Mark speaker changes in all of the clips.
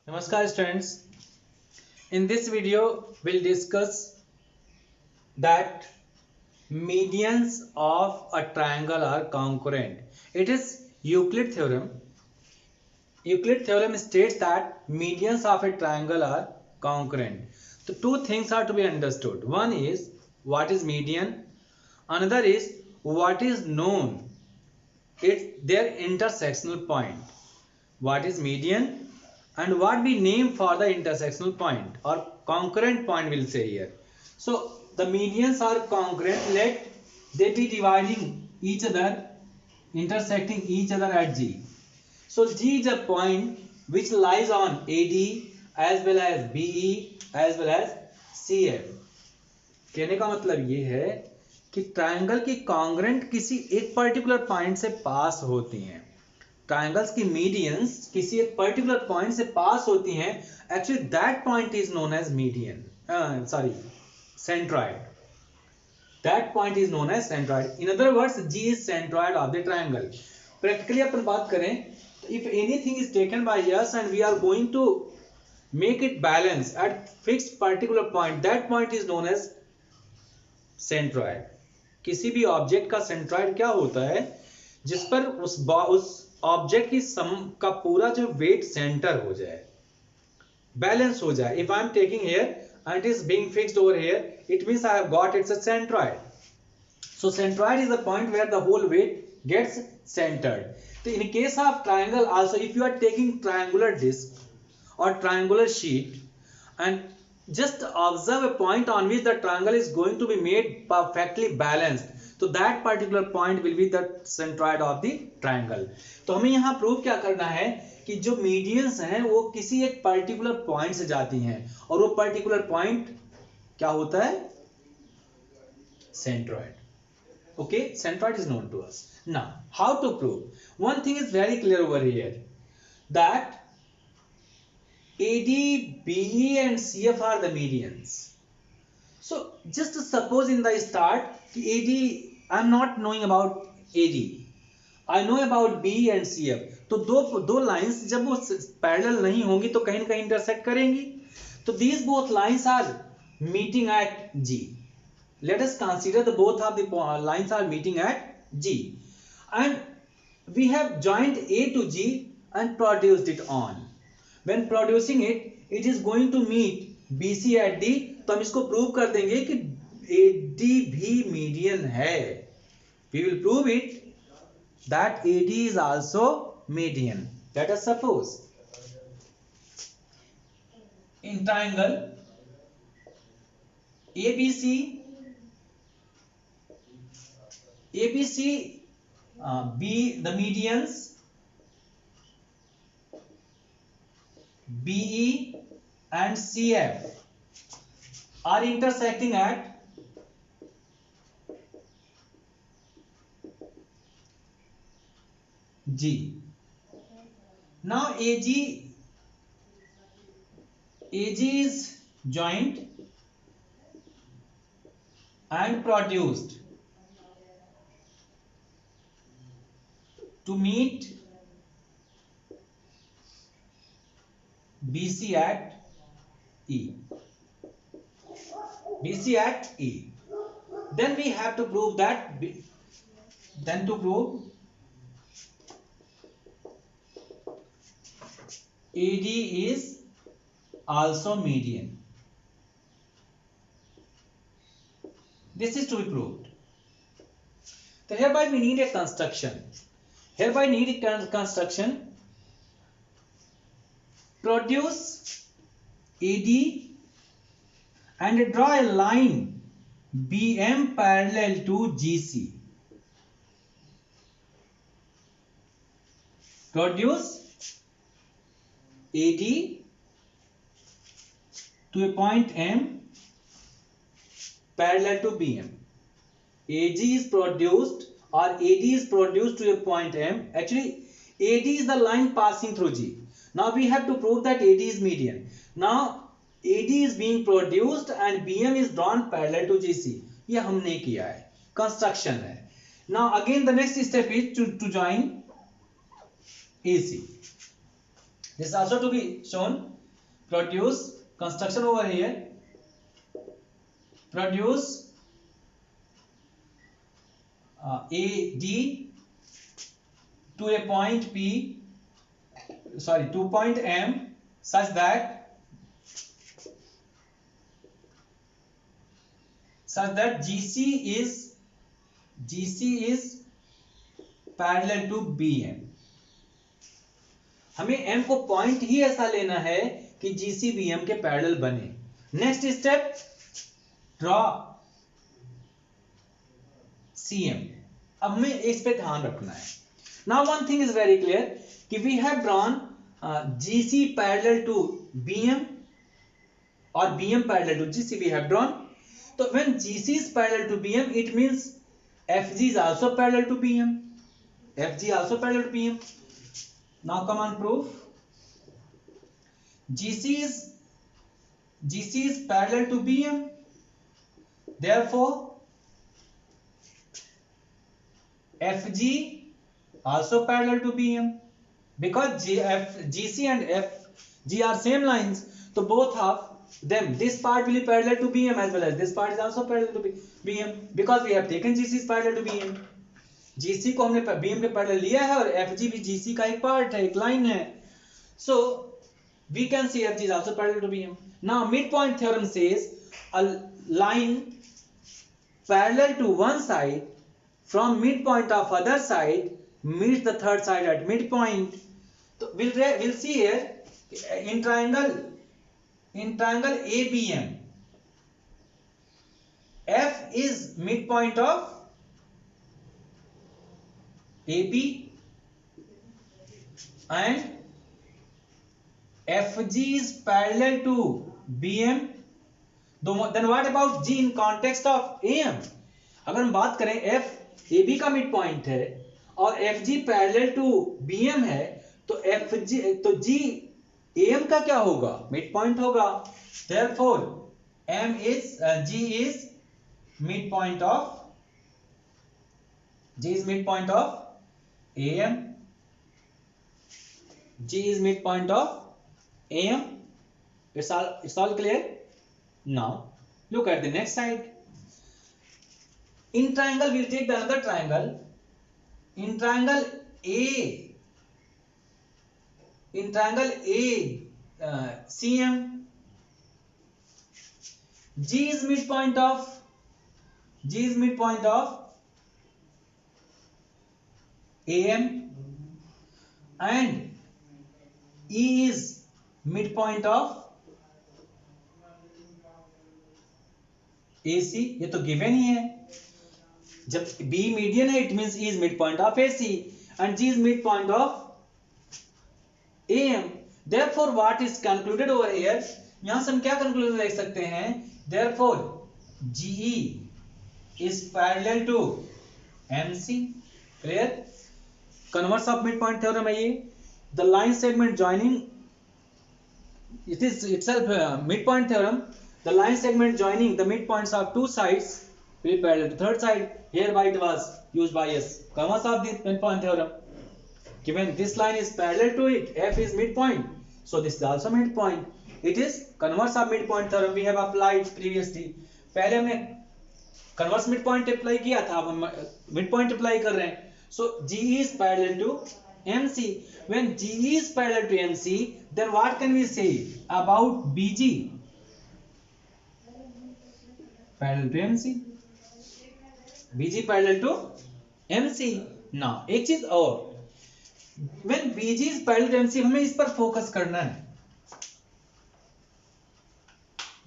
Speaker 1: Namaskar students. In this video we'll discuss that medians of a triangle are congruent. It is Euclid theorem. Euclid theorem states that medians of a triangle are congruent. So two things are to be understood. One is what is median, another is what is known. It's their intersectional point. What is median and what we name for the intersectional point or concurrent point we'll say here. So the medians are congruent, let they be dividing each other, intersecting each other at G. So G is a point which lies on AD as well as BE as well as CF. कहने का मतलब ये है कि triangle की congruent किसी एक particular point से पास होती हैं। ट्रायंगल्स की मीडियंस किसी एक पर्टिकुलर पॉइंट से पास होती हैं। Actually that point is known as median, centroid. That point is known as centroid. In other words G is centroid of the triangle. Practically अपन बात करें तो if anything is taken by us and we are going to make it balance at fixed particular point, that point is known as centroid. किसी भी object का centroid क्या होता है? जिस पर उस ऑब्जेक्ट की सम का पूरा जो वेट सेंटर हो जाए, बैलेंस हो जाए। If I am taking here and it is being fixed over here, it means I have got it's a centroid. So centroid is the point where the whole weight gets centered. So in case of triangle also, if you are taking triangular disc or triangular sheet and just observe a point on which the triangle is going to be made perfectly balanced, तो that particular point will be the centroid of the triangle. तो हमें यहाँ prove क्या करना है कि जो medians हैं वो किसी एक पर्टिकुलर पॉइंट से जाती हैं और वो पर्टिकुलर पॉइंट क्या होता है? Centroid. Okay, centroid is known to us. Now, how to prove? One thing is very clear over here, that AD, BE and CF are the medians. So just suppose in the start AD, I am not knowing about AD, I know about BE and CF. तो दो lines जब वो parallel नहीं होंगी तो कहीं ना कहीं इंटरसेक्ट करेंगी. तो these both lines are meeting at G. Let us consider the both of the lines are meeting at G, and we have joined A to G and produced it on. When producing it, it is going to meet BC at D. तो हम इसको prove कर देंगे कि AD भी median है. We will prove it that AD is also median. Let us suppose in triangle ABC, B, the medians BE and CF are intersecting at G. Now AG is joined and produced to meet BC at E. BC at E. Then we have to prove that, then to prove AD is also median. This is to be proved. So hereby we need a construction. Hereby need a construction. Produce AD and draw a line BM parallel to GC. Produce AD to a point M parallel to BM. AG is produced or AD is produced to a point M. Actually, AD is the line passing through G. Now we have to prove that AD is median. Now AD is being produced and BM is drawn parallel to GC. ये हमने किया है, construction है. Now again the next step is to join AC. This is also to be shown. Produce construction over here. Produce AD to a point P, sorry, to point M, such that GC is parallel to BM. हमें M को point ही ऐसा लेना है कि GC BM के parallel बने. Next step, draw CM. अब हमें इस पे ध्यान रखना है. Now one thing is very clear कि we have drawn GC parallel to BM और BM parallel to GC we have drawn. So when GC is parallel to BM, it means FG is also parallel to BM. FG also parallel to BM. Now come on, proof. GC is parallel to BM. Therefore, FG also parallel to BM. Because GC and FG are same lines, so both have them. This part will be parallel to BM as well as this part is also parallel to BM, because we have taken GC is parallel to BM. GC को हमने BM के parallel लिया है और FG भी GC का एक part है, एक लाइन है. So we can see FG is also parallel to BM. Now midpoint theorem says a line parallel to one side from midpoint of other side meets the third side at midpoint. So we'll see here in triangle ABM, F is midpoint of AB and FG is parallel to BM. Then what about G in context of AM? अगर हम बात करें F AB का mid point है और FG parallel to BM है, तो G AM का क्या होगा? मिड पॉइंट होगा. Therefore G is midpoint of AM. G is midpoint of AM. It's all clear. Now look at the next side. In triangle, we'll take the another triangle. In triangle A, CM, G is midpoint of AM and E is midpoint of AC. ये तो given ही है. जब B median है, it means E is midpoint of AC and G is midpoint of AM. Therefore, what is concluded over here? यहां से हम क्या conclusion ले सकते हैं? Therefore, GE is parallel to MC. Clear? Converse of midpoint theorem है ये. The line segment joining, it is itself midpoint theorem. The line segment joining the midpoints of two sides will be parallel to third side. Hereby it was used by us. Converse of the midpoint theorem. Given this line is parallel to it, F is midpoint, so this is also midpoint. It is converse of midpoint theorem we have applied previously. पहले हमने converse midpoint apply किया था, अब हम midpoint apply कर रहे हैं. So GE is parallel to MC. When GE is parallel to MC, then what can we say about BG? Parallel to MC. BG parallel to MC. Now एक चीज और, when BG is parallel to MC, हमें इस पर focus करना है.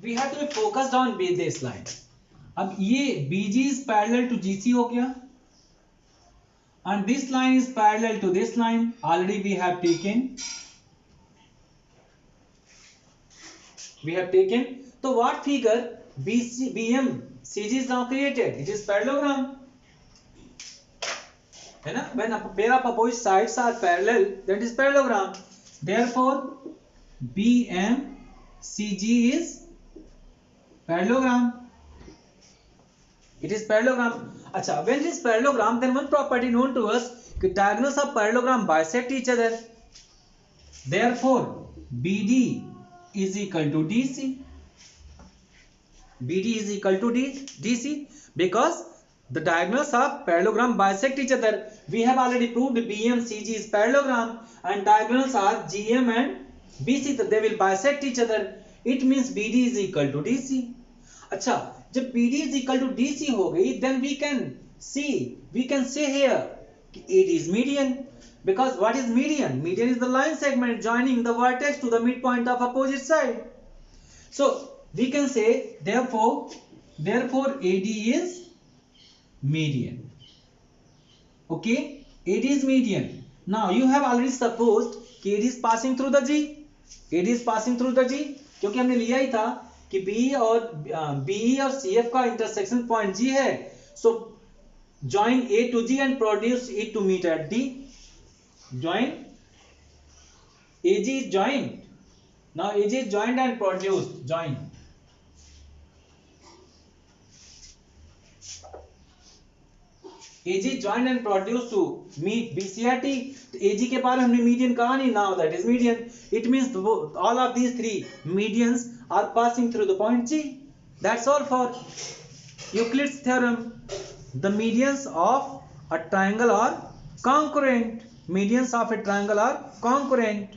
Speaker 1: We have to be focused on this line. अब ये BG is parallel to GC हो गया and this line is parallel to this line. Already we have taken. So what figure BM CG is now created? It is parallelogram. है ना? When a pair of opposite sides are parallel, that is parallelogram. Therefore, BM CG is parallelogram. It is parallelogram. अच्छा, when it is parallelogram, then one property known to us कि diagonals of parallelogram bisect each other. Therefore, BD is equal to DC. BD is equal to DC because the diagonals of parallelogram bisect each other. We have already proved BM CG is parallelogram and diagonals are GM and BC, that they will bisect each other. It means BD is equal to DC. अच्छा, जब BD is equal to DC हो गई, then we can say here AD is median. Because what is median? Median is the line segment joining the vertex to the midpoint of opposite side. So we can say therefore AD is median. Okay, AD is median. Now you have already supposed कि AD is passing through the G. AD is passing through the G क्योंकि हमने लिया ही था कि BE और CF का intersection point G है. So join A to G and produce it to meet at D. Join AG is joined. Now AG is joined and produced. Join. AG is joined and produced to meet BC at D. AG के बारे में हमने median कहा नहीं. Now that is median. It means all of these three medians are passing through the point G. That's all for Euclid's theorem. The medians of a triangle are congruent. Medians of a triangle are congruent.